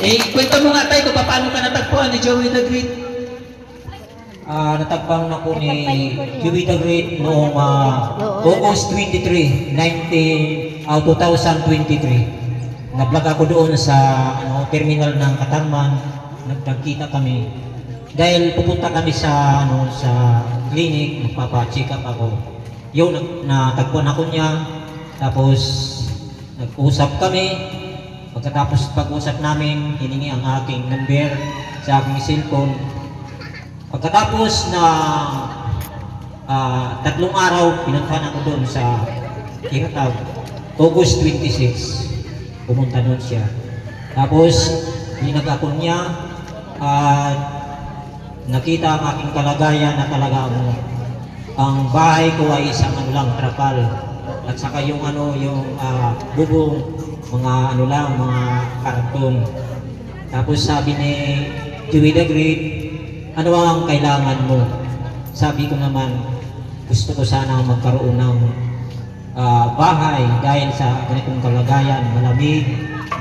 Kwento mo nga tayo kung paano ka natagpuan ni Joey the Great. Natagpang na po ni Joey the Great noong August 23, 2023. Nag-vlog ako doon sa terminal ng Katarman. Nagkita kami. Dahil pupunta kami sa sa clinic, magpapa-check up ako. Yun, natagpuan ako niya. Tapos nag-usap kami. Pagkatapos pag-usap namin, hiningi ang aking number sa aking cellphone. Pagkatapos na 3 araw, pinuntahan ako doon sa Kiratag, August 26. Pumunta doon siya. Tapos, hinag ako niya at nakita ang aking kalagayan na talaga ang bahay ko ay isang trapal. At saka yung bubong, mga mga karton. Tapos sabi ni Joey the Great, ano ang kailangan mo? Sabi ko naman, gusto ko sana magkaroon ng bahay dahil sa ganitong kalagayan, malamig,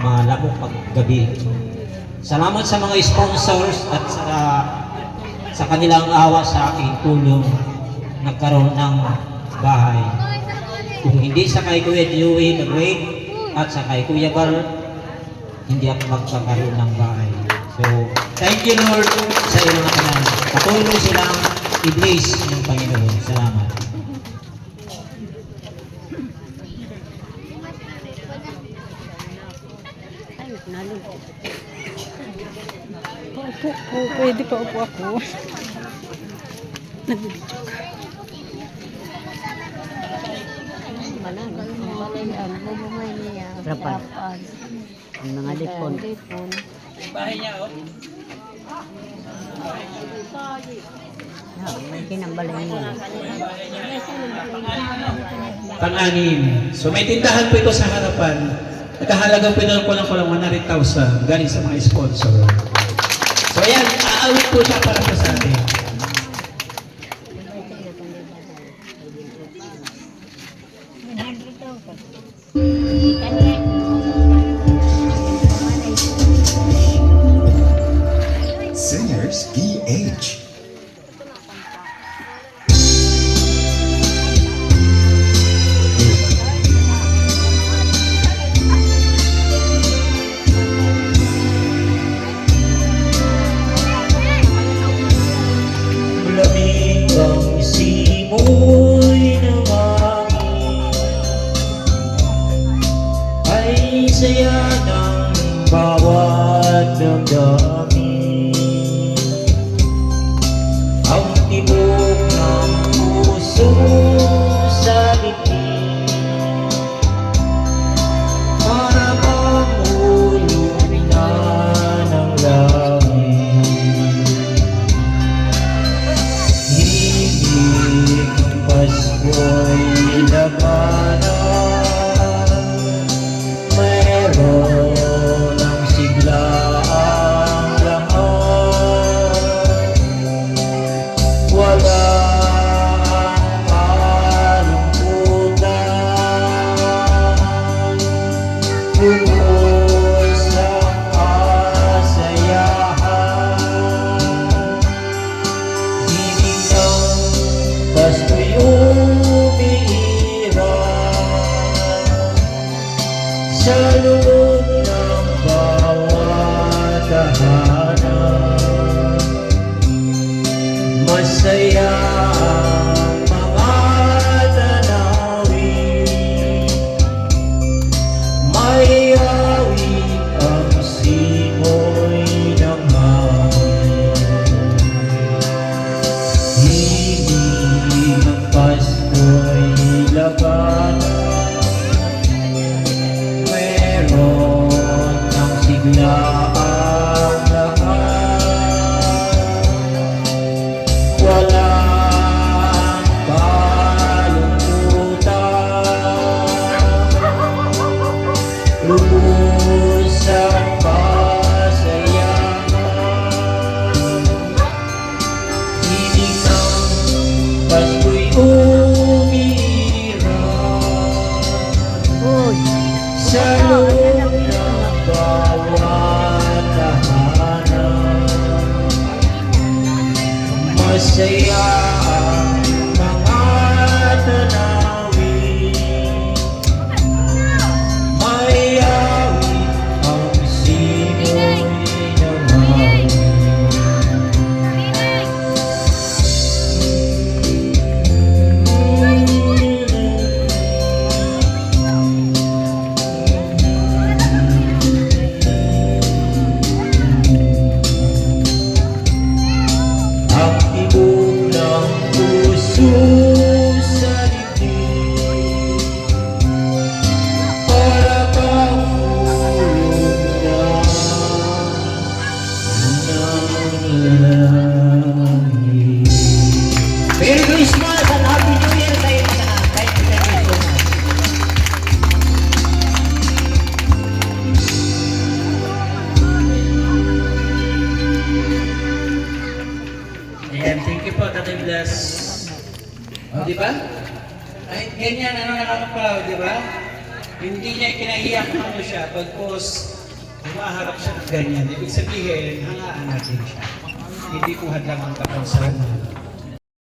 malamok paggabi. Salamat sa mga sponsors at sa kanilang awa sa aking tulong, nagkaroon ng bahay. Kung hindi sa kay Kuya Joey the Great at sa kay Kuya Bar, hindi ako magkakaroon ng bahay. So, thank you Lord sa iyong mga tanan. Patuloy silang i-bless ng Panginoon. Salamat. Pwede pa upo ako. Nagbibidyo ka. Rapal. Ang mga lipon. Bahay niya, May kinambalay mo. Pang-anim. So may tindahan po ito sa harapan. Nakahalagang pinagkulang ko lang 100,000 galing sa mga sponsor. So ayan, aawit po siya para po sa atin. Singers PH. Lamig ang simoy ng hangin, ay saya ng bawat damdamin. Ang tibok ng puso sa dibdib, para bang ulong na ng langit. Higit ng Pasko'y labanan, mayroon ang siglaang Masaya ang mga tanawin, may awit ang simoy ng hangin. Ang tibok ng puso sa dibdib, para bang ulong ng langit. Merry Christmas and Happy New Year sa inyo lahat. Thank you so much. Ayan, thank you po, Tatay Blas. O, di ba? Kahit ganyan, ano nakaka-proud, di ba? Hindi niya kinahiyak ano siya, pagkos humaharap siya ng ganyan. Ibig sabihin, hangaan natin siya. Hindi po hadlang ang kapansanan.